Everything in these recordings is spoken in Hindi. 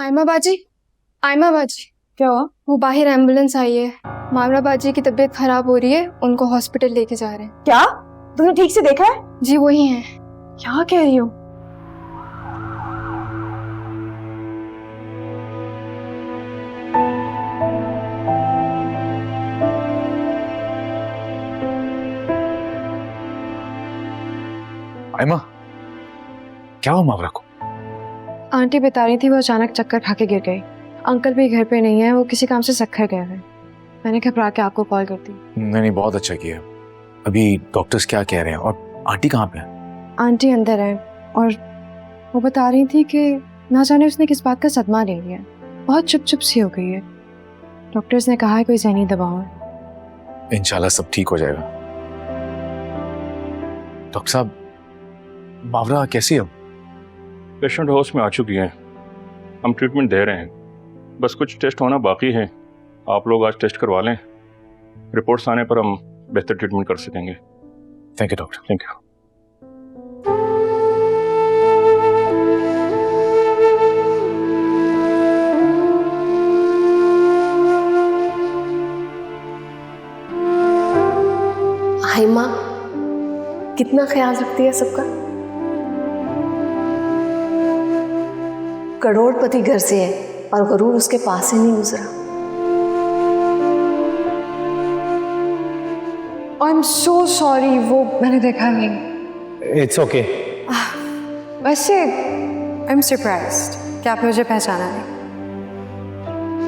आयमा बाजी, आयमा बाजी। क्या हुआ? वो बाहर एम्बुलेंस आई है। मामरा बाजी की तबीयत खराब हो रही है, उनको हॉस्पिटल लेके जा रहे हैं। क्या? तुमने ठीक से देखा है? जी वही हैं। क्या कह रही हो? आयमा, क्या हुआ मावरा को? आंटी बता रही थी वो अचानक चक्कर खा के गिर गई। अंकल भी घर पे नहीं है, वो किसी काम से सक्खर गए हैं। मैंने घबरा के आपको कॉल कर दी। नहीं, बहुत अच्छा किया। अभी डॉक्टर्स क्या कह रहे हैं और आंटी कहाँ पे है? आंटी अंदर है और वो बता रही थी कि ना जाने उसने किस बात का सदमा ले लिया, बहुत चुप चुप सी हो गई है। डॉक्टर्स ने कहा है कोई ज़हनी दबाव है। इंशाल्लाह सब ठीक हो जाएगा। डॉक्टर साहब, मावरा कैसी है? पेशेंट होश में आ चुकी है, हम ट्रीटमेंट दे रहे हैं, बस कुछ टेस्ट होना बाकी है। आप लोग आज टेस्ट करवा लें, रिपोर्ट्स आने पर हम बेहतर ट्रीटमेंट कर सकेंगे। Thank you doctor. Thank you. Aima कितना ख्याल रखती है सबका। करोड़पति घर से है और गरूर उसके पास से नहीं गुजरा। आई एम सो सॉरी, वो मैंने देखा नहीं। It's okay. वैसे आई एम सरप्राइज्ड कि आपने मुझे पहचाना नहीं।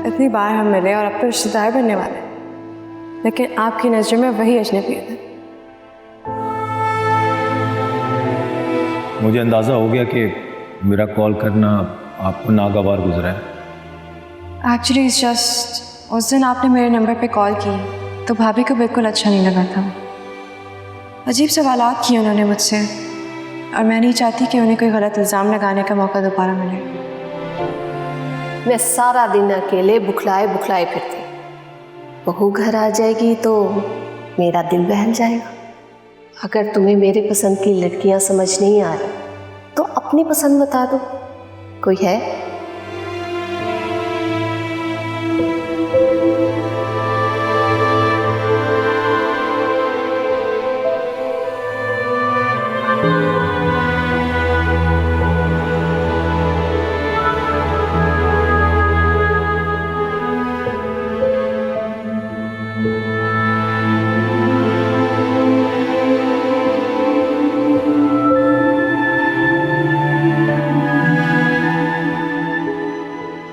इतनी बार हम मिले और अब तो रिश्तेदार बनने वाले, लेकिन आपकी नज़र में वही अजनबी है। मुझे अंदाज़ा हो गया कि मेरा कॉल करना आपको नागवार गुजरा है। एक्चुअली इट्स जस्ट उस दिन आपने मेरे नंबर पे कॉल की तो भाभी को बिल्कुल अच्छा नहीं लगा था। अजीब सवालात किए उन्होंने मुझसे और मैं नहीं चाहती कि उन्हें कोई गलत इल्ज़ाम लगाने का मौका दोबारा मिले। मैं सारा दिन अकेले बुखलाए बुखलाए फिरती, बहू घर आ जाएगी तो मेरा दिल बहल जाएगा। अगर तुम्हें मेरे पसंद की लड़कियां समझ नहीं आ रही तो अपनी पसंद बता दो, कोई है?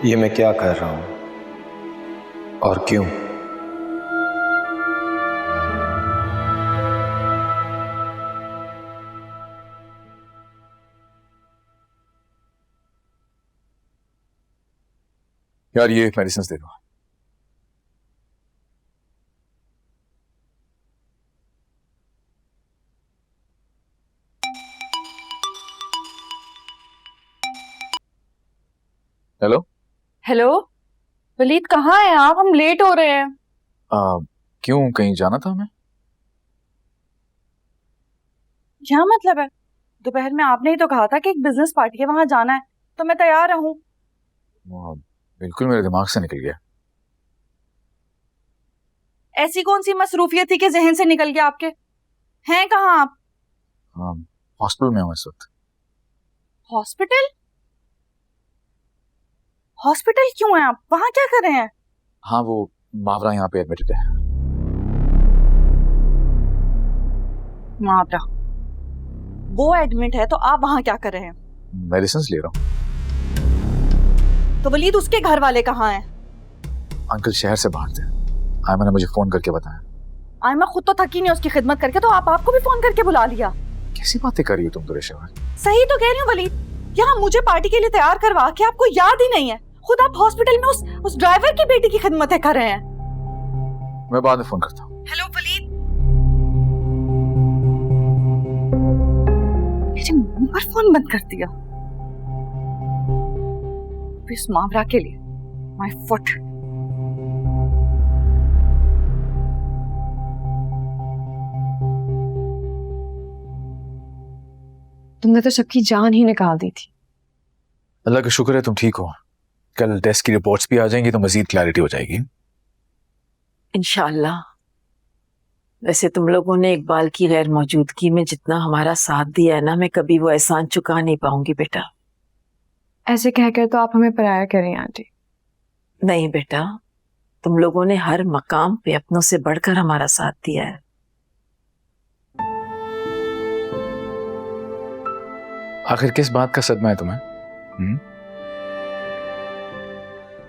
ये मैं क्या कर रहा हूं और क्यों? यार ये मेडिसिन दे दो। हेलो हेलो वलीद, कहाँ हैं आप? हम लेट हो रहे हैं। क्यों, कहीं जाना था हमें? क्या मतलब है? दोपहर में आपने ही तो कहा था कि एक बिजनेस पार्टी है, वहां जाना है, तो मैं तैयार हूँ। बिल्कुल मेरे दिमाग से निकल गया। ऐसी कौन सी मसरूफियत थी कि जहन से निकल गया आपके? हैं कहाँ आप? हॉस्पिटल में हूँ इस वक्त। हॉस्पिटल? हॉस्पिटल क्यों हैं आप? वहां क्या कर रहे हैं? हाँ, वो मावरा यहाँ पे एडमिटेड है। मावरा वो एडमिट है तो आप वहां क्या कर रहे हैं? मेडिसिन ले रहा हूँ। तो वलीद उसके घर वाले कहाँ हैं? अंकल शहर से बाहर थे, आयमा ने मुझे फोन करके बताया। आयमा खुद तो थकी नहीं उसकी खिदमत करके, तो आपको भी फोन करके बुला लिया। कैसी बातें कर रही हो तुम तो रेशा? सही तो कह रही हूँ वलीद, यहाँ मुझे पार्टी के लिए तैयार करवा के आपको याद ही नहीं है। खुद आप हॉस्पिटल में उस ड्राइवर की बेटी की खिदमत कर रहे हैं। मैं बाद में फोन करता हूँ। हेलो वलीद, मेरे मुंह पर फोन बंद कर दिया। इस मामला के लिए माय फुट। तुमने तो सबकी जान ही निकाल दी थी। अल्लाह का शुक्र है तुम ठीक हो। कल टेस्ट की रिपोर्ट्स भी आ जाएंगी तो मजीद क्लैरिटी हो जाएगी। इंशाल्लाह। वैसे तुम लोगों ने इकबाल की गैर मौजूदगी में जितना हमारा साथ दिया है ना, मैं कभी वो एहसान चुका नहीं पाऊंगी बेटा। ऐसे कहकर तो आप हमें पराया करें आंटी। नहीं बेटा, तुम लोगों ने हर मकाम पे अपनों से बढ़कर हमारा साथ दिया है। आखिर किस बात का सदमा है तुम्हें?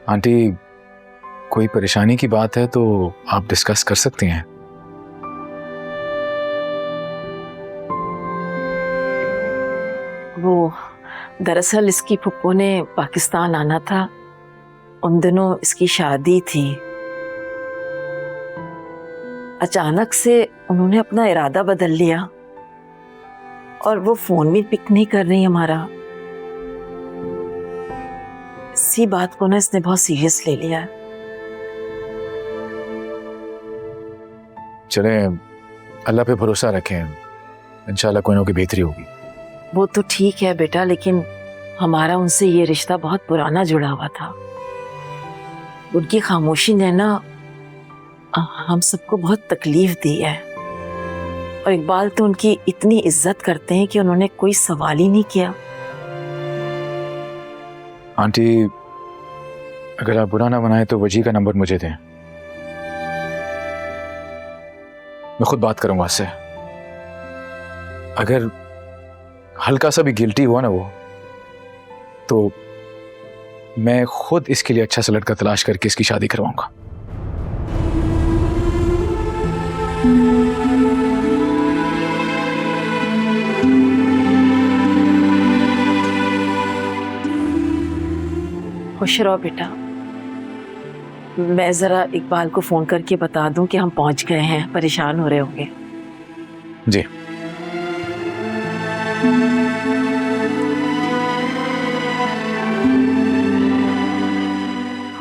आंटी, कोई परेशानी की बात है तो आप डिस्कस कर सकती हैं। वो दरअसल इसकी फुप्पो ने पाकिस्तान आना था, उन दिनों इसकी शादी थी। अचानक से उन्होंने अपना इरादा बदल लिया और वो फोन भी पिक नहीं कर रही हमारा। इसी बात को ना इसने बहुत सीरियस ले लिया। चले, अल्लाह पे भरोसा रखें, इंशाल्लाह कोई ना कोई बेहतरी होगी। वो तो ठीक है बेटा, लेकिन हमारा उनसे ये रिश्ता बहुत पुराना जुड़ा हुआ था। उनकी खामोशी ने ना हम सबको बहुत तकलीफ दी है। और इकबाल तो उनकी इतनी इज्जत करते हैं कि उन्होंने कोई सवाल ही नहीं किया। आंटी, अगर आप बुरा ना बनाए तो वजी का नंबर मुझे दें, मैं खुद बात करूंगा उससे। अगर हल्का सा भी गिल्टी हुआ ना वो, तो मैं खुद इसके लिए अच्छा सा लड़का तलाश करके इसकी शादी करवाऊंगा। खुश रहो बेटा। मैं जरा इकबाल को फोन करके बता दूं कि हम पहुंच गए हैं, परेशान हो रहे होंगे। जी।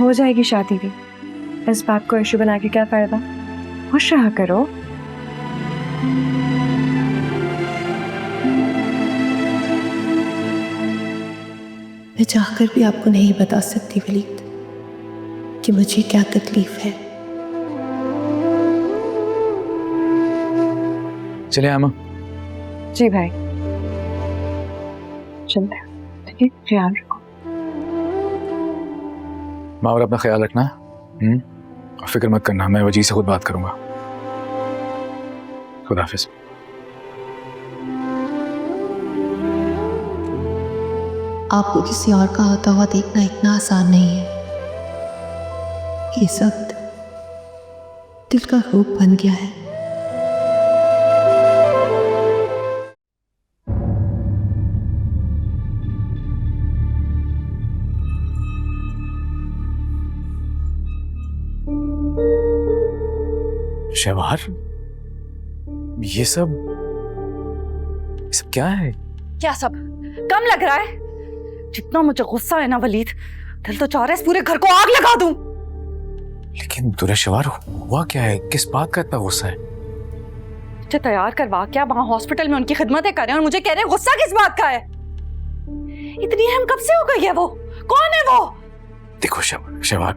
हो जाएगी शादी भी, इस बात को इशू बना के क्या फायदा। खुश रहा करो। मैं चाहकर भी आपको नहीं बता सकती वलीद कि मुझे क्या तकलीफ है। चले आमा। जी भाई, चलते हैं। ठीक है, ख्याल रखो। माँ, और अपना ख्याल रखना। फिक्र मत करना, मैं वजी से खुद बात करूंगा। खुदा हाफिज। आपको किसी और का होता हुआ देखना इतना आसान नहीं है। इस वक्त दिल का रूप बन गया है। शहवार, ये सब क्या है? क्या सब कम लग रहा है? जितना मुझे गुस्सा है ना वलीद, दिल तो चाह रहा है इस पूरे घर को आग लगा दूं। लेकिन दुराशवार, हुआ क्या है? किस बात का इतना गुस्सा है? मुझे तैयार करवा क्या वहां हॉस्पिटल में उनकी खिदमतें करें और मुझे कह रहे हैं गुस्सा किस बात का है? इतनी अहम कब से हो गई है वो? कौन है वो? देखो शहवार,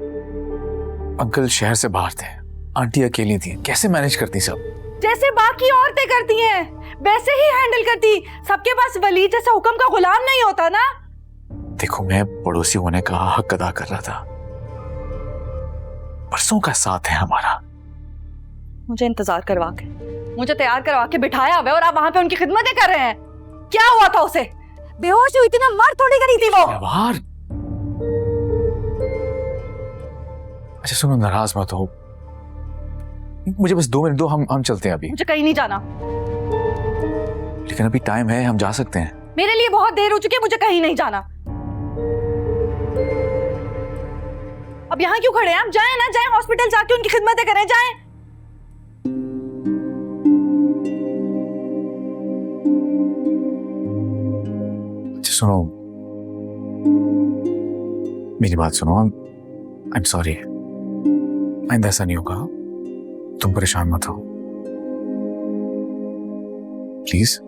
अंकल शहर से बाहर थे, आंटी अकेली थी, कैसे मैनेज करती सब? जैसे बाकी औरतें करती हैं वैसे ही हैंडल करती। सबके पास वलीद जैसा हुक्म का गुलाम नहीं होता ना। देखो, मैं पड़ोसी होने का हक अदा कर रहा था, बरसों का साथ है हमारा। मुझे इंतजार करवा के, मुझे तैयार करवा के बिठाया हुआ है और आप वहां पे उनकी खिदमतें कर रहे हैं। क्या हुआ था उसे? बेहोश हुई थी ना, मर थोड़ी करी थी वो। शहवार, अच्छा सुनो, नाराज मत हो, मुझे बस 2 मिनट दो, हम चलते हैं अभी। मुझे कहीं नहीं जाना। लेकिन अभी टाइम है, हम जा सकते हैं। मेरे लिए बहुत देर हो चुकी है, मुझे कहीं नहीं जाना। अब यहाँ क्यों खड़े हैं? आप जाएं ना, जाएं हॉस्पिटल जाके उनकी खिदमतें करें, जाएं। अच्छा सुनो, मेरी बात सुनो, आई एम सॉरी, आइंदा ऐसा नहीं होगा, तुम परेशान मत हो प्लीज।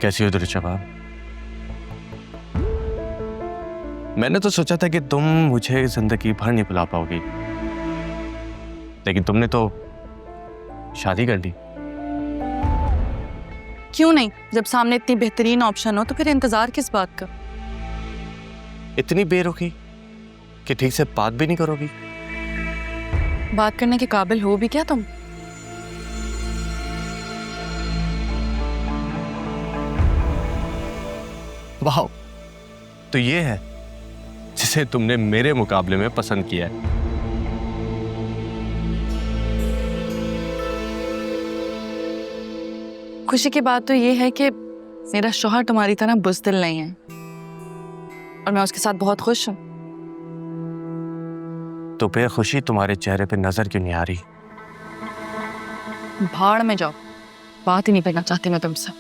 कैसी हो दुर्जवाब? मैंने तो सोचा था कि तुम मुझे जिंदगी भर नहीं भुला पाओगी, लेकिन तुमने तो शादी कर ली। क्यों नहीं? जब सामने इतनी बेहतरीन ऑप्शन हो तो फिर इंतजार किस बात का? इतनी बेरुखी कि ठीक से बात भी नहीं करोगी? बात करने के काबिल हो भी क्या तुम? वाह, तो ये है जिसे तुमने मेरे मुकाबले में पसंद किया है। खुशी की बात तो ये है कि मेरा शौहर तुम्हारी तरह बुज़दिल नहीं है और मैं उसके साथ बहुत खुश हूं। तो बेखुशी तुम्हारे चेहरे पे नजर क्यों नहीं आ रही? भाड़ में जाओ, बात ही नहीं करना चाहती मैं तुमसे।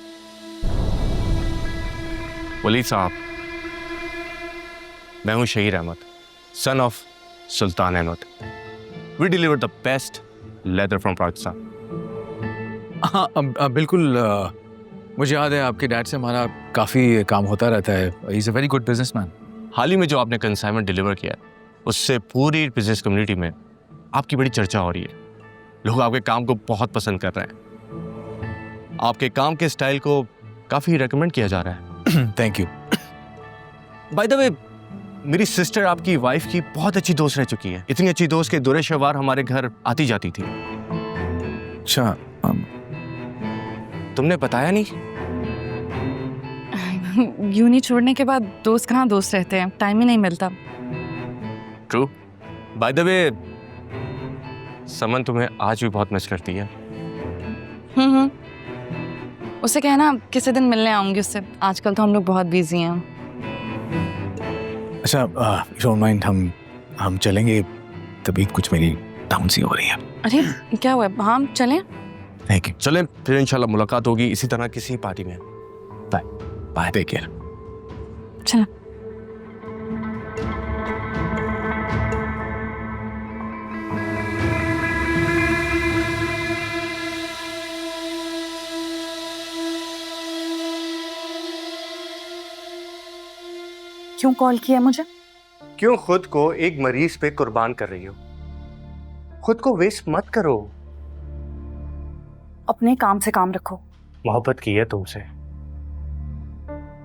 वली साहब, मैं हूं Shaheer Ahmed, son of Sultan Ahmed. We deliver the best leather from Pakistan. हाँ, बिल्कुल। मुझे याद है आपके डैड से हमारा काफ़ी काम होता रहता है। He is a very good businessman. हाल ही में जो आपने कंसाइनमेंट डिलीवर किया है, उससे पूरी बिजनेस कम्युनिटी में आपकी बड़ी चर्चा हो रही है। लोग आपके काम को बहुत पसंद कर रहे हैं। आपके काम के स्टाइल को काफ़ी रेकमेंड किया जा रहा है। Thank you. By the way, मेरी सिस्टर आपकी वाइफ की बहुत अच्छी दोस्त रह चुकी है। इतनी अच्छी दोस्त के दुरे शवार हमारे घर आती जाती थी। अच्छा, तुमने बताया नहीं? यूनी छोड़ने के बाद दोस्त कहाँ दोस्त रहते हैं, टाइम ही नहीं मिलता। ट्रू। बाय द वे, समन तुम्हें आज भी बहुत मिस करती है। उसे कहना किसी दिन मिलने आऊंगी उससे। आजकल तो हम लोग बहुत बिजी हैं। अच्छा, डोंट माइंड, हम चलेंगे। तबीयत कुछ मेरी डाउन सी हो रही है। अरे क्या हुआ? हाँ चलें। Thank you. चलें फिर, इंशाल्लाह मुलाकात होगी इसी तरह किसी पार्टी में। Bye bye, take care. चलो। क्यों कॉल किया मुझे? क्यों खुद को एक मरीज पे कुर्बान कर रही हो? खुद को वेस्ट मत करो। अपने काम से काम रखो। मोहब्बत की है तुमसे,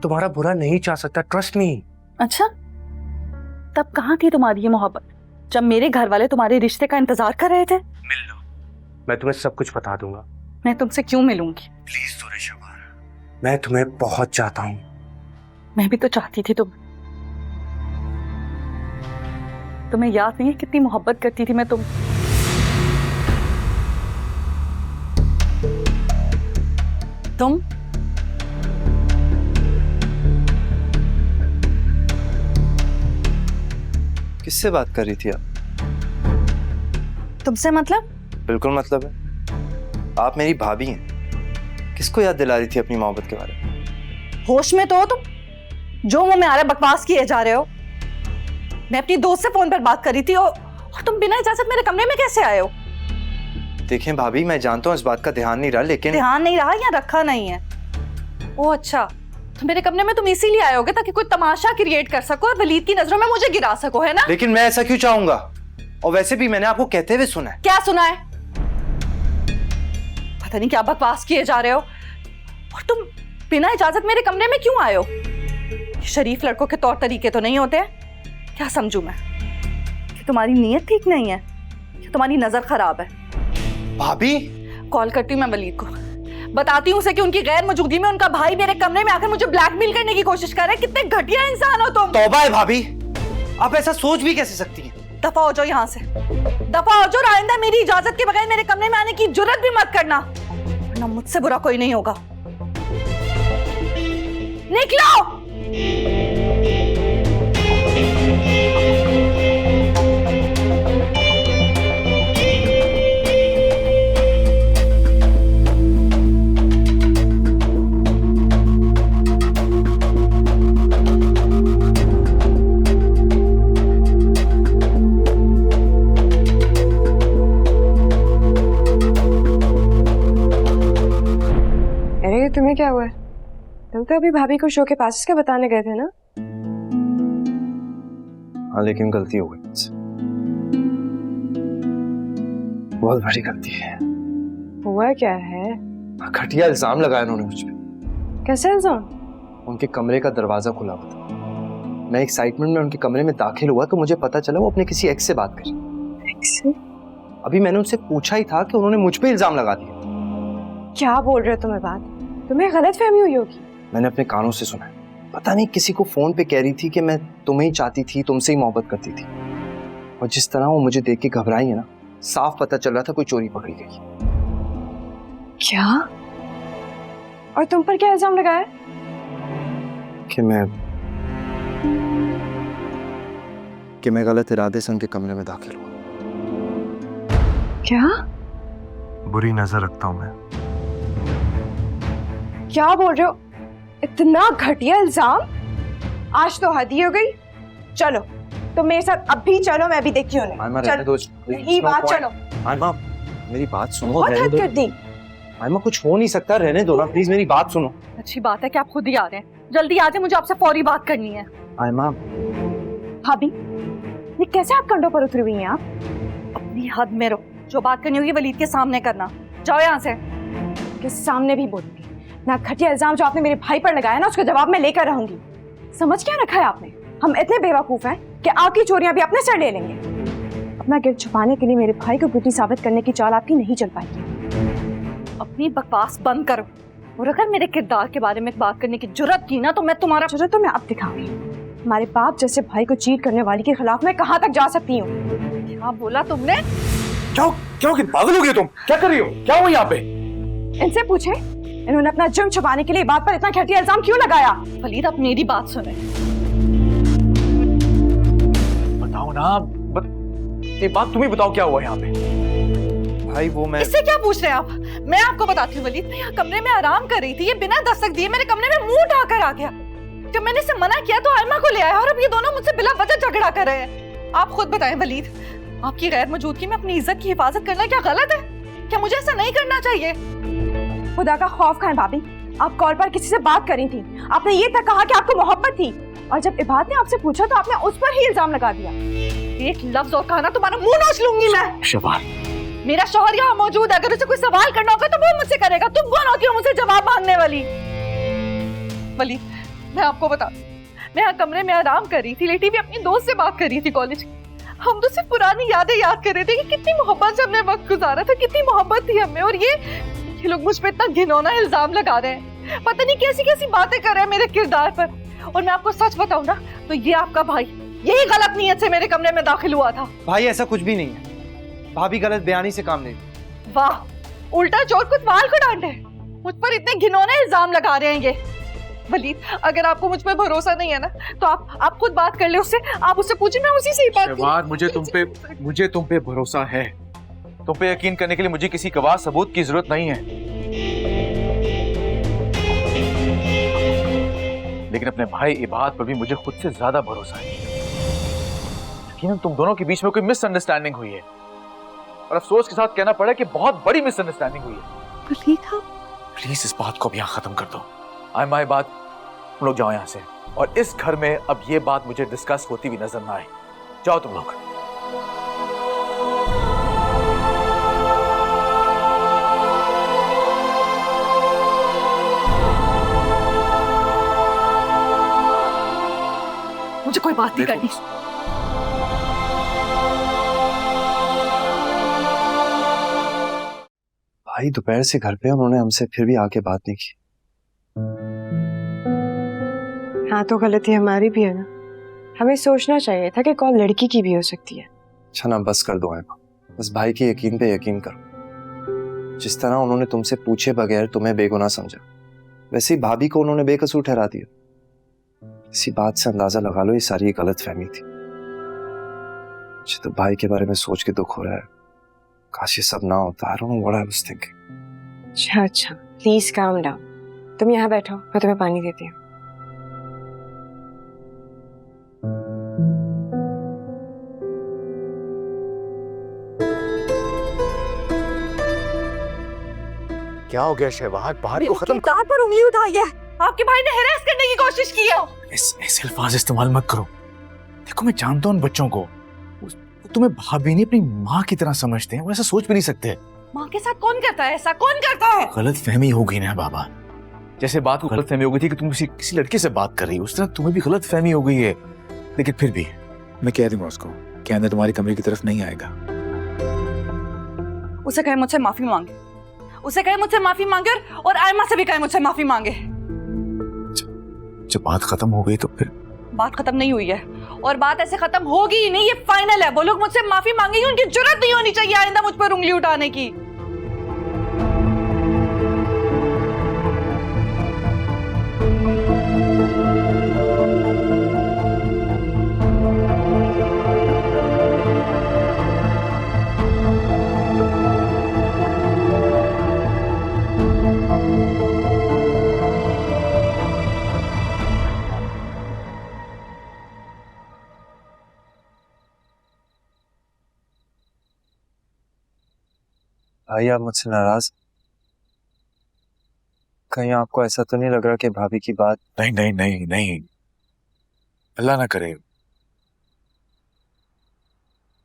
तुम्हारा बुरा नहीं चाह सकता, ट्रस्ट मी। अच्छा, तब कहाँ थी तुम्हारी ये मोहब्बत जब मेरे घर वाले तुम्हारे रिश्ते का इंतजार कर रहे थे? मिल लो, मैं तुम्हें सब कुछ बता दूंगा। मैं तुमसे क्यों मिलूंगी? प्लीज सुरेशवर, मैं तुम्हें बहुत चाहता हूँ। मैं भी तो चाहती थी। तुम्हें याद नहीं है कितनी मोहब्बत करती थी मैं तुम? किससे बात कर रही थी आप? तुमसे मतलब? बिल्कुल मतलब है। आप मेरी भाभी हैं। किसको याद दिला रही थी अपनी मोहब्बत के बारे में? होश में तो हो तुम? जो मुंह में आ रहा है बकवास किए जा रहे हो। मैं अपनी दोस्त से फोन पर बात कर रही थी और तुम बिना इजाजत मेरे कमरे में कैसे आए हो? देखें भाभी, मैं जानता हूँ इस बात का ध्यान नहीं रहा, लेकिन ध्यान नहीं रहा या रखा नहीं है? ओह अच्छा, तो मेरे कमरे में तुम इसीलिए आए होगे ताकि कोई तमाशा क्रिएट कर सको और वलीद की नजरों में मुझे गिरा सको, है ना? लेकिन मैं ऐसा क्यों चाहूंगा? और वैसे भी मैंने आपको कहते हुए सुना है। क्या सुना है? पता नहीं क्या बकवास किए जा रहे हो। और तुम बिना इजाजत मेरे कमरे में क्यों आए हो? शरीफ लड़कों के तौर तरीके तो नहीं होते? क्या समझूं मैं? कि तुम्हारी नीयत ठीक नहीं है, कि तुम्हारी नजर खराब है? भाभी, कॉल करती हूँ मैं वलीद को, बताती हूँ उसे कि उनकी गैर मौजूदगी में उनका भाई मेरे कमरे में आकर मुझे ब्लैकमेल करने की कोशिश कर रहा है। कितने घटिया इंसान हो तुम। तौबा है भाभी, आप ऐसा सोच भी कैसे सकती हैं? दफा हो जाओ यहाँ से, दफा हो जाओ। आइंदा मेरी इजाजत के बगैर मेरे कमरे में आने की जुर्रत भी मत करना, वरना मुझसे बुरा कोई नहीं होगा। निकलो। अरे तुम्हें क्या हुआ है? तुम तो अभी भाभी को शो के पास का बताने गए थे ना? हाँ लेकिन गलती हो गई मुझसे, बहुत बड़ी गलती है। हुआ क्या है? घटिया इल्जाम लगाया उन्होंने मुझ पे। कैसे इल्जाम? उनके कमरे का दरवाजा खुला हुआ था। मैं एक्साइटमेंट में उनके कमरे में दाखिल हुआ तो मुझे पता चला वो अपने किसी एक्स से बात कर रही। एक्स से? अभी मैंने उनसे पूछा ही था कि उन्होंने मुझ पे इल्जाम लगा दिया। क्या बोल रहे हो तुम्हें बात? तुम्हें गलतफहमी हुई होगी। मैंने अपने कानों से सुना है। पता नहीं किसी को फोन पे कह रही थी कि मैं तुम्हें ही चाहती थी, तुमसे ही मोहब्बत करती थी। और जिस तरह वो मुझे देख के घबराई है ना, साफ पता चल रहा था कोई चोरी पकड़ी गई। क्या? और तुम पर क्या इल्जाम लगाया? कि मैं गलत इरादे से उनके कमरे में दाखिल हुआ। क्या? बुरी नजर रखता हूं मैं। क्या बोल रहे हो? इतना घटिया इल्जाम? आज तो हद ही हो गई। चलो तो मेरे साथ अब भी चलो, मैं भी देखती हूँ। यही बात, चलो। आयमा मेरी बात सुनो। बहुत हद कर दी। आयमा कुछ हो नहीं सकता, रहने दो ना प्लीज, मेरी बात सुनो। अच्छी बात है कि आप खुद ही आ रहे हैं। जल्दी आ जाए, मुझे आपसे फौरी बात करनी है। आयमा। भाभी, ये कैसे आप कंधों पर उतरी हुई हैं आप? अपनी हद में रहो। जो बात करनी होगी वलीद के सामने करना। जाओ यहाँ से। के सामने भी बोलूंगी ना। घटिया इल्जाम जो आपने मेरे भाई पर लगाया ना, उसका जवाब मैं लेकर रहूंगी। समझ क्या रखा है आपने? हम इतने बेवकूफ हैं कि आपकी चोरियां भी अपने सर ले लेंगे। अपना गिल्ट छुपाने के लिए मेरे भाई को गुटी साबित करने की चाल आपकी नहीं चल पाएगी। अपनी बकवास बंद करो, और अगर मेरे किरदार के बारे में बात करने की जुर्रत की ना, तो मैं तुम्हारा जुर्रत तो मैं अब दिखाऊंगी। हमारे बाप जैसे भाई को चीट करने वाली के खिलाफ मैं कहां तक जा सकती हूँ? क्या बोला तुमने? क्या पागल हो गई तुम? क्या कर रही हो? क्या हुआ यहाँ पे? इनसे पूछे, इन्होंने अपना जुर्म छुपाने के लिए बात पर इतना घटिया इल्जाम क्यों लगाया? वलीद, अब मेरी बात सुने। बताओ ना, एक बात तुम ही बताओ, क्या हुआ यहाँ पे? भाई वो मैं इससे क्या पूछ रहे हैं आप? मैं आपको बताती हूँ वलीद, मैं यहाँ कमरे में आराम कर रही थी। ये बिना दस्तक दिए मेरे कमरे में मुंह उठाकर आ गया। जब मैंने इसे मना किया तो आयमा को ले आया, और अब ये दोनों मुझसे बिला वजह झगड़ा कर रहे हैं। आप खुद बताएं वलीद, आपकी गैर मौजूदगी में अपनी इज्जत की हिफाजत करना क्या गलत है? क्या मुझे ऐसा नहीं करना चाहिए? खुदा का खौफ खाएं भाभी, आप कॉल पर किसी से बात करी थी। आपने ये तक कहा कि आपको मोहब्बत थी, और जब इबादत ने आपसे पूछा तो आपने उस पर ही इल्जाम लगा दिया। एक लफ्ज और कहा ना, तुम्हारा मुंह नोच लूंगी मैं। शबार, मेरा शौहर यहाँ मौजूद है, अगर उसे कोई सवाल करना होगा तो वो मुझसे करेगा। तुम कौन होती हो मुझसे जवाब मांगने वाली? वलीद, मैं आपको बता, मैं यहाँ कमरे में आराम कर रही थी, लेटी भी अपनी दोस्त से बात कर रही थी कॉलेज की। हम तो सिर्फ पुरानी यादें याद कर रहे थे कि कितनी मोहब्बत से हमने वक्त गुजारा था, कितनी मोहब्बत थी हमें। और ये लोग मुझ पे इतना घिनौना इल्जाम लगा रहे हैं, पता नहीं कैसी कैसी बातें कर रहे हैं मेरे किरदार पर। और मैं आपको सच बताऊं ना, तो ये आपका भाई यही गलत नीयत से मेरे कमरे में दाखिल हुआ था। भाई ऐसा कुछ भी नहीं है, भाभी गलत बयानी से काम नहीं। वाह, उल्टा चोर कुछ माल को डांटे। मुझ पर इतने घिनौने इल्जाम लगा रहे हैं ये। वलीद, अगर आपको मुझ पर भरोसा नहीं है ना, तो आप खुद बात कर ले उससे। आप उससे पूछिए, मैं उसी से ही बात शबार, मुझे तुम पे भरोसा है। तुम पे यकीन करने के लिए मुझे किसी गवाह सबूत की जरूरत नहीं है, लेकिन अपने भाई इबाद पर भी मुझे खुद से ज्यादा भरोसा है। यकीनन तुम दोनों के बीच में कोई मिसअंडरस्टैंडिंग हुई है, और अफसोस के साथ कहना पड़ा कि बहुत बड़ी मिसअंडरस्टैंडिंग हुई है। प्लीज इस बात को अब यहाँ खत्म कर दो। आयमा, बात तुम लोग जाओ यहाँ से, और इस घर में अब ये बात मुझे डिस्कस होती हुई नजर ना आए। जाओ तुम लोग। मुझे कोई बात नहीं करनी। भाई दोपहर से घर पे, उन्होंने हमसे फिर भी आके बात नहीं की। हाँ, तो गलती हमारी भी है ना। हमें सोचना चाहिए था कि कॉल लड़की की भी हो सकती है। अच्छा ना, बस कर दो आयमा, बस भाई के यकीन पे यकीन करो। जिस तरह उन्होंने तुमसे पूछे बगैर तुम्हें बेगुनाह समझा, वैसे ही भाभी को उन्होंने बेकसूर ठहरा दिया। इसी बात से अंदाजा लगा लो ये सारी गलतफहमी थी। मुझे तो भाई के बारे में सोच के दुख हो रहा है। काश ये सब ना होता। I don't know what I was thinking. अच्छा, प्लीज काम डाउन। तुम यहाँ बैठो, मैं तुम्हें पानी देती हूँ। क्या हो गया शहबाज? बाहर को खत्म। किरदार पर उंगली उठाई है। आपके भाई ने हैरेस करने की कोशिश की है। ऐसे अल्फाज इस्तेमाल मत करो। देखो मैं जानता हूँ उन बच्चों को, तुम्हें भाभी नहीं अपनी माँ की तरह समझते हैं, वो ऐसा सोच भी नहीं सकते। माँ के साथ कौन करता है ऐसा, कौन करता है? गलत फहमी हो गई ना बाबा, जैसे बात को गलत फहमी हो गई थी कि तुम किसी लड़के से बात कर रही हो, उस तरह तुम्हें भी गलत फहमी हो गई है। लेकिन फिर भी मैं कह दूंगा उसको कि अंदर तुम्हारी कमरे की तरफ नहीं आएगा। उसे कहे मुझसे माफी मांगे, उसे कहे मुझसे माफी मांगे, और आयमा से भी कहे मुझसे माफी मांगे। जब बात खत्म हो गई तो फिर? बात खत्म नहीं हुई है और बात ऐसे खत्म होगी ही नहीं, ये फाइनल है। वो लोग मुझसे माफी मांगेंगे, उनकी जरूरत नहीं होनी चाहिए आइंदा मुझ पर उंगली उठाने की। भाई आप मुझसे नाराज? कहीं आपको ऐसा तो नहीं लग रहा कि भाभी की बात? नहीं नहीं नहीं नहीं, अल्लाह ना करे।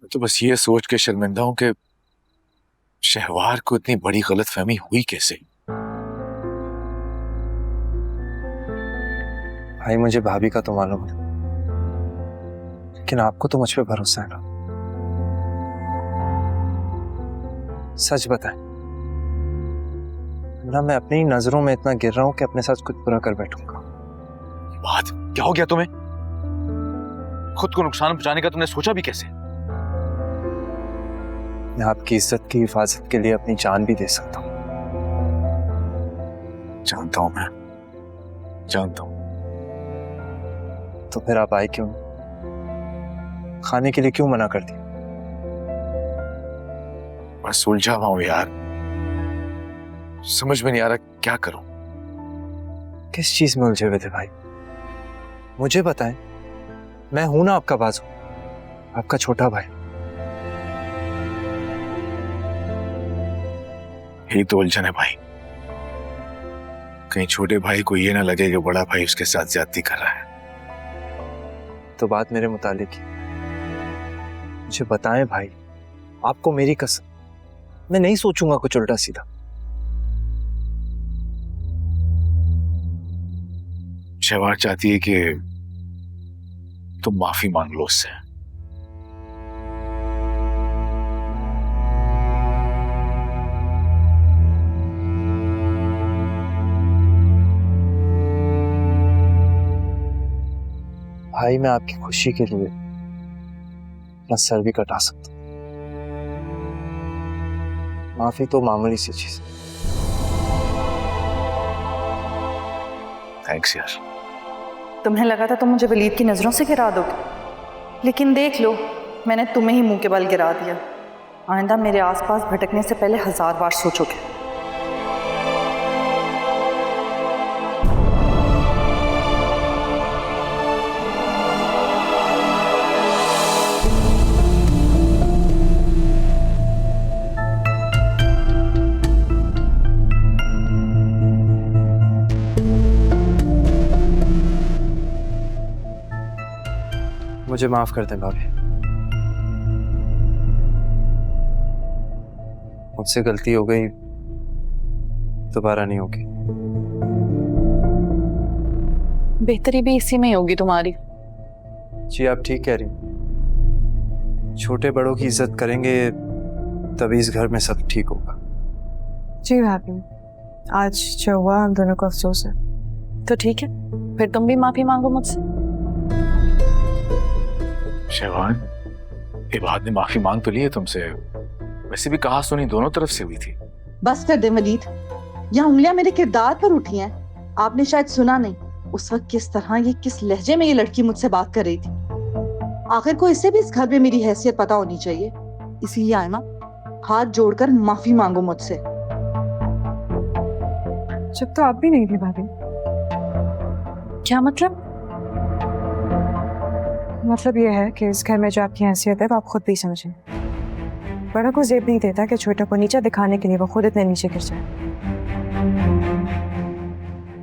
मैं तो बस ये सोच के शर्मिंदा हूं कि शहवार को इतनी बड़ी गलतफहमी हुई कैसे। भाई मुझे भाभी का तो मालूम है, लेकिन आपको तो मुझ पे भरोसा है ना। सच बताएं, ना मैं अपनी नजरों में इतना गिर रहा हूं कि अपने साथ कुछ बुरा कर बैठूंगा। बात क्या हो गया तुम्हें? खुद को नुकसान पहुंचाने का तुमने सोचा भी कैसे? मैं आपकी इज्जत की हिफाजत के लिए अपनी जान भी दे सकता हूं। जानता हूं, मैं जानता हूं। तो फिर आप आए क्यों? खाने के लिए क्यों मना कर दिया? बस उलझा हुआ हूं यार, समझ में नहीं आ रहा क्या करूं। किस चीज में उलझे हुए थे भाई? मुझे बताएं, मैं हूं ना आपका बाजू, आपका छोटा भाई। यही तो उलझन है भाई, कहीं छोटे भाई को ये ना लगे कि बड़ा भाई उसके साथ ज्यादती कर रहा है। तो बात मेरे मुतालिक ही। मुझे बताएं भाई, आपको मेरी कसम, मैं नहीं सोचूंगा कुछ उल्टा सीधा। शहवार चाहती है कि तुम माफी मांग लो उससे। भाई मैं आपकी खुशी के लिए अपना सर भी कटा सकता हूं। माफी तो मामूली सी चीज। थैंक्स यार। तुम्हें लगा था तुम मुझे वलीद की नजरों से गिरा दोगे, लेकिन देख लो मैंने तुम्हें ही मुंह के बल गिरा दिया। आइंदा मेरे आसपास भटकने से पहले 1000 बार सोचोगे। मुझे माफ कर दें भाभी, मुझसे गलती हो गई, दोबारा नहीं होगी। बेहतरी भी इसी में ही होगी तुम्हारी। जी आप ठीक कह रही हैं। छोटे बड़ों की इज्जत करेंगे तभी इस घर में सब ठीक होगा। जी भाभी, आज जो हुआ हम दोनों को अफसोस है। तो ठीक है, फिर तुम भी माफी मांगो मुझसे। शहवान, इबाद ने माफी मांग तो ली है तुमसे, वैसे भी कहा सुनी दोनों तरफ से हुई थी। बस कर दे वलीद, यहाँ उंगलियां मेरे किरदार पर उठी हैं। आपने शायद सुना नहीं उस वक्त किस तरह ये किस लहजे में ये लड़की मुझसे बात कर रही थी। आखिर को इससे भी इस घर में मेरी हैसियत पता होनी चाहिए। इसीलिए आयमा, हाथ जोड़कर माफी मांगो मुझसे। जब तो आप भी नहीं थी भाभी। क्या मतलब? मतलब ये है कि इस घर में जो आपकी हैसियत है वो आप खुद भी समझें। बड़ा को जेब नहीं देता कि छोटा को नीचा दिखाने के लिए वो खुद इतने नीचे गिर जाए।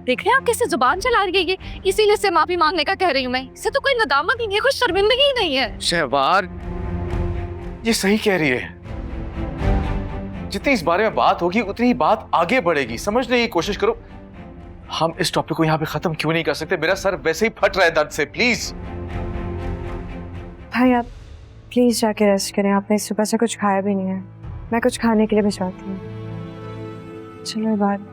देख रहे हैं आप कैसे जुबान चला रही है ये, इसीलिए से माफी मांगने का कह रही हूँ मैं। इसे तो कोई नदामत ही नहीं है, कोई शर्मिंदगी ही नहीं है। शहबार, ये सही कह रही है। जितनी इस बारे में बात होगी उतनी ही बात आगे बढ़ेगी। समझने की कोशिश करो। हम इस टॉपिक को यहाँ पे खत्म क्यों नहीं कर सकते? मेरा सर वैसे ही फट रहा है दर्द से। प्लीज भाई आप प्लीज जाके रेस्ट करें। आपने सुबह से कुछ खाया भी नहीं है। मैं कुछ खाने के लिए भिजवाती हूँ। चलो बात।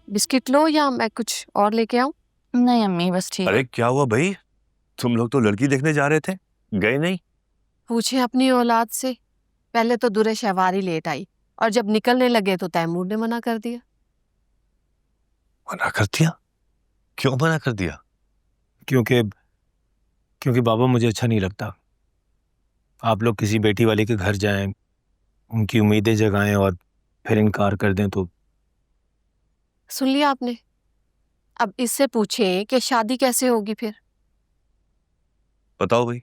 बिस्किट लो या मैं कुछ और लेके आऊं? नहीं अम्मी बस ठीक। अरे क्या हुआ भाई, तुम लोग तो लड़की देखने जा रहे थे, गए नहीं? पूछे अपनी औलाद से। पहले तो दुरे शहवारी लेट आई और जब निकलने लगे तो तैमूर ने मना कर दिया। मना कर दिया? क्यों मना कर दिया? क्योंकि बाबा मुझे अच्छा नहीं लगता। आप लोग किसी बेटी वाले के घर जाएं, उनकी उम्मीदें जगाएं और फिर इनकार कर दें तो। सुन लिया आपने? अब इससे पूछें कि शादी कैसे होगी फिर। बताओ भाई।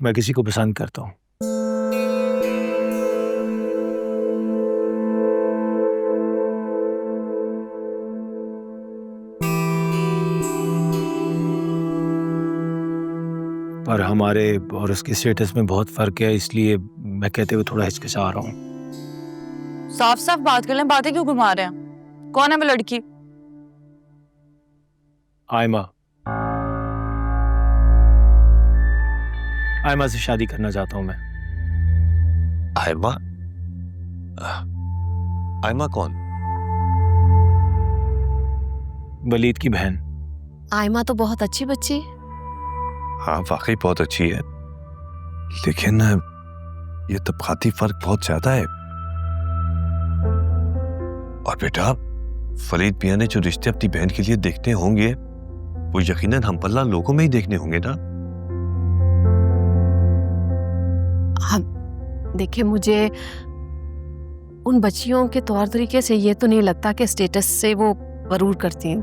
मैं किसी को पसंद करता हूँ। पर हमारे और उसके स्टेटस में बहुत फर्क है, इसलिए मैं कहते हुए थोड़ा हिचकिचा रहा हूँ। साफ साफ बात कर लें, बातें क्यों घुमा रहे हैं? कौन है वो लड़की? आयमा से शादी करना चाहता हूं मैं। आयमा? आयमा कौन? वलीद की बहन। आयमा तो बहुत अच्छी बच्ची है। हाँ वाकई बहुत अच्छी है, लेकिन ये तबकाती फर्क बहुत ज्यादा है। और बेटा, फरीद मियां ने जो रिश्ते अपनी बहन के लिए देखने होंगे वो यकीनन हम पल्ला लोगों में ही देखने होंगे ना। हाँ देखिए, मुझे उन बच्चियों के तौर तरीके से ये तो नहीं लगता कि स्टेटस से वो गरूर करती हैं।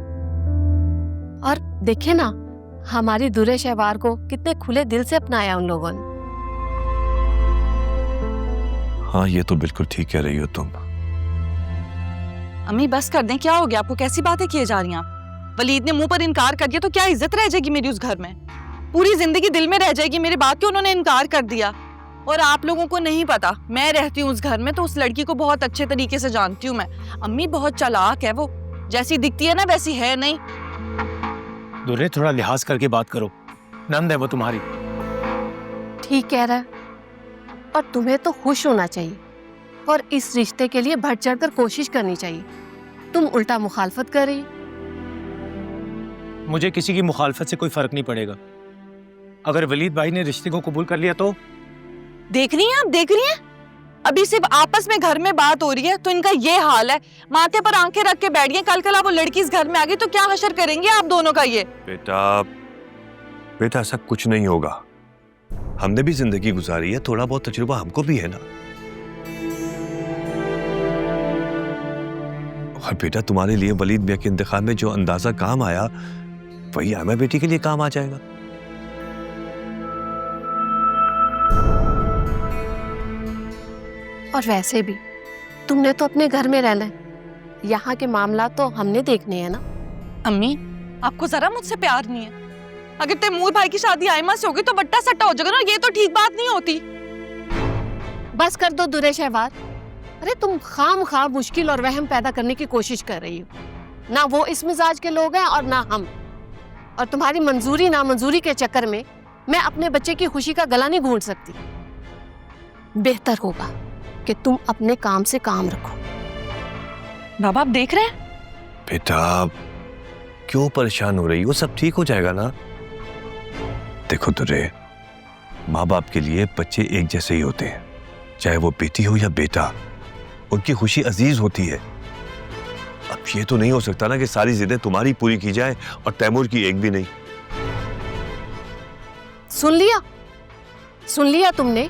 और देखिए ना, हमारी दुरे शहवार को कितने खुले दिल से अपनाया उन लोगों ने। हाँ ये तो बिल्कुल ठीक कह रही हो तुम। अम्मी बस कर दें, क्या हो गया आपको? कैसी बातें किए जा रही हैं आप? वलीद ने मुंह पर इनकार कर दिया तो क्या इज्जत रह जाएगी मेरी उस घर में? पूरी जिंदगी दिल में रह जाएगी मेरे बात कि उन्होंने इनकार कर दिया। और आप लोगों को नहीं पता, मैं रहती हूँ उस घर में तो उस लड़की को बहुत अच्छे तरीके से जानती हूँ मैं। अम्मी बहुत चालाक है वो, जैसी दिखती है ना वैसी है नहीं। दुरे, थोड़ा लिहाज करके बात करो। नंद है वो तुम्हारी। ठीक कह रहा है। और तुम्हें तो खुश होना चाहिए और इस रिश्ते के लिए बढ़ चढ़कर कोशिश करनी चाहिए। तुम उल्टा मुखालफत कर रही। मुझे किसी की मुखालफत से कोई फर्क नहीं पड़ेगा। अगर वलीद भाई ने रिश्ते को कबूल कर लिया तो। देख रही हैं आप, देख रही हैं? अभी सिर्फ आपस में घर में बात हो रही है तो इनका ये हाल है। माथे पर आंखें रख के बैठ गए। कल वो लड़की इस घर में आ गई तो क्या हशर करेंगे आप दोनों का ये? बेटा ऐसा कुछ नहीं होगा। हमने भी जिंदगी गुजारी है, थोड़ा बहुत तजुर्बा हमको भी है ना। और बेटा तुम्हारे लिए वलीद मियां के इंतखाब में जो अंदाजा काम आया वही आयमा बेटी के लिए काम आ जाएगा। और वैसे भी तुमने तो अपने घर में रहना है, यहाँ के मामला तो हमने देखने हैं ना। अम्मी आपको जरा मुझसे प्यार नहीं है। अगर तैमूर भाई की शादी आयमा से होगी तो बट्टा सट्टा हो जाएगा ना, ये तो ठीक बात नहीं होती। बस कर दो दुरे शहवार। अरे तुम खाम मुश्किल और वहम पैदा करने की कोशिश कर रही हो। ना वो इस मिजाज के लोग हैं और ना हम। और तुम्हारी मंजूरी नामंजूरी के चक्कर में मैं अपने बच्चे की खुशी का गला नहीं घोंट सकती। बेहतर होगा कि तुम अपने काम से काम रखो। बाबा आप देख रहे हैं? बेटा क्यों परेशान हो रही हो? सब ठीक हो जाएगा ना। देखो दुरे, माँ बाप के लिए बच्चे एक जैसे ही होते हैं, चाहे वो बेटी हो या बेटा। उनकी खुशी अजीज होती है। अब ये तो नहीं हो सकता ना कि सारी जिद्दें तुम्हारी पूरी की जाए और तैमूर की एक भी नहीं। सुन लिया तुमने?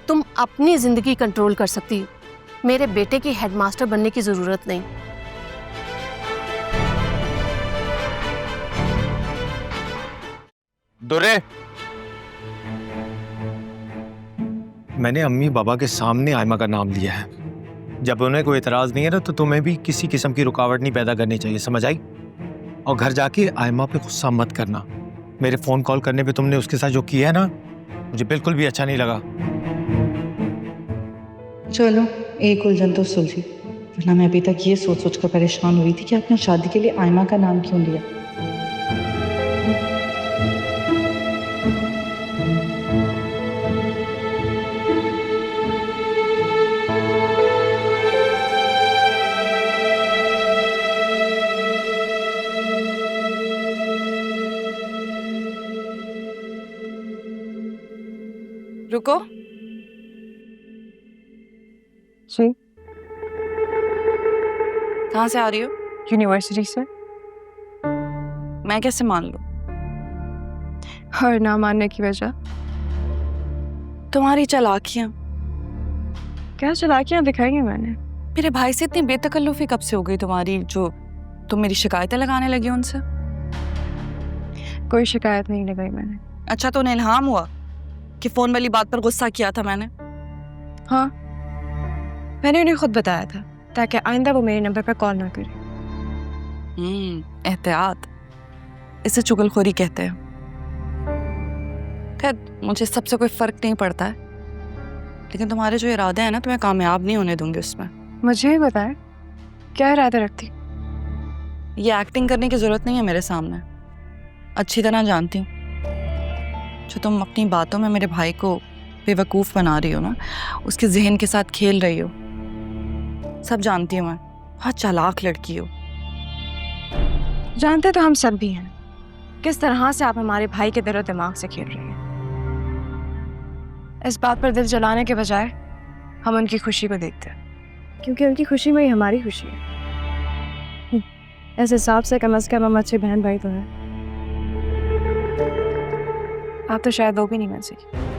तुम अपनी जिंदगी कंट्रोल कर सकती हो, मेरे बेटे की हेडमास्टर बनने की जरूरत नहीं। दुर्रे, मैंने अम्मी बाबा के सामने आयमा का नाम लिया है। जब उन्हें कोई एतराज नहीं है ना, तो तुम्हें भी किसी किस्म की रुकावट नहीं पैदा करनी चाहिए, समझ आई? और घर जाके आयमा पे गुस्सा मत करना। मेरे फोन कॉल करने पे तुमने उसके साथ जो किया है ना, मुझे बिल्कुल भी अच्छा नहीं लगा। चलो एक उलझन तो सुलझी, वरना मैं अभी तक ये सोच सोच कर परेशान हुई थी कि आपने शादी के लिए आयमा का नाम क्यों लिया। रुको। जी, कहाँ से आ रही हो? यूनिवर्सिटी से। मैं कैसे मान लूं? और ना मानने की वजह? तुम्हारी चालाकियां। क्या चालाकियां दिखाई हैं मैंने? मेरे भाई से इतनी बेतकल्लुफी कब से हो गई तुम्हारी, जो तुम मेरी शिकायतें लगाने लगी उनसे? कोई शिकायत नहीं लगाई मैंने। अच्छा, तो उन्हें इल्हाम हुआ कि फोन वाली बात पर गुस्सा किया था मैंने? हाँ, मैंने उन्हें खुद बताया था ताकि आइंदा वो मेरे नंबर पर कॉल ना करे। एहतियात, इसे चुगलखोरी कहते हैं। खैर, मुझे सबसे कोई फर्क नहीं पड़ता है, लेकिन तुम्हारे जो इरादे हैं ना, तुम्हें कामयाब नहीं होने दूंगी उसमें। मुझे ही बताए क्या इरादा रखती? ये एक्टिंग करने की जरूरत नहीं है मेरे सामने, अच्छी तरह जानती हूँ। जो तुम अपनी बातों में मेरे भाई को बेवकूफ़ बना रही हो ना, उसके जहन के साथ खेल रही हो, सब जानती हूँ मैं। बहुत चालाक लड़की हो। जानते तो हम सब भी हैं किस तरह से आप हमारे भाई के दिलो दिमाग से खेल रही हैं। इस बात पर दिल जलाने के बजाय हम उनकी खुशी को देखते हैं, क्योंकि उनकी खुशी में ही हमारी खुशी है। इस हिसाब से कम से कम हम अच्छे बहन भाई तो हैं। आप तो शायद वो भी नहीं बन सकी।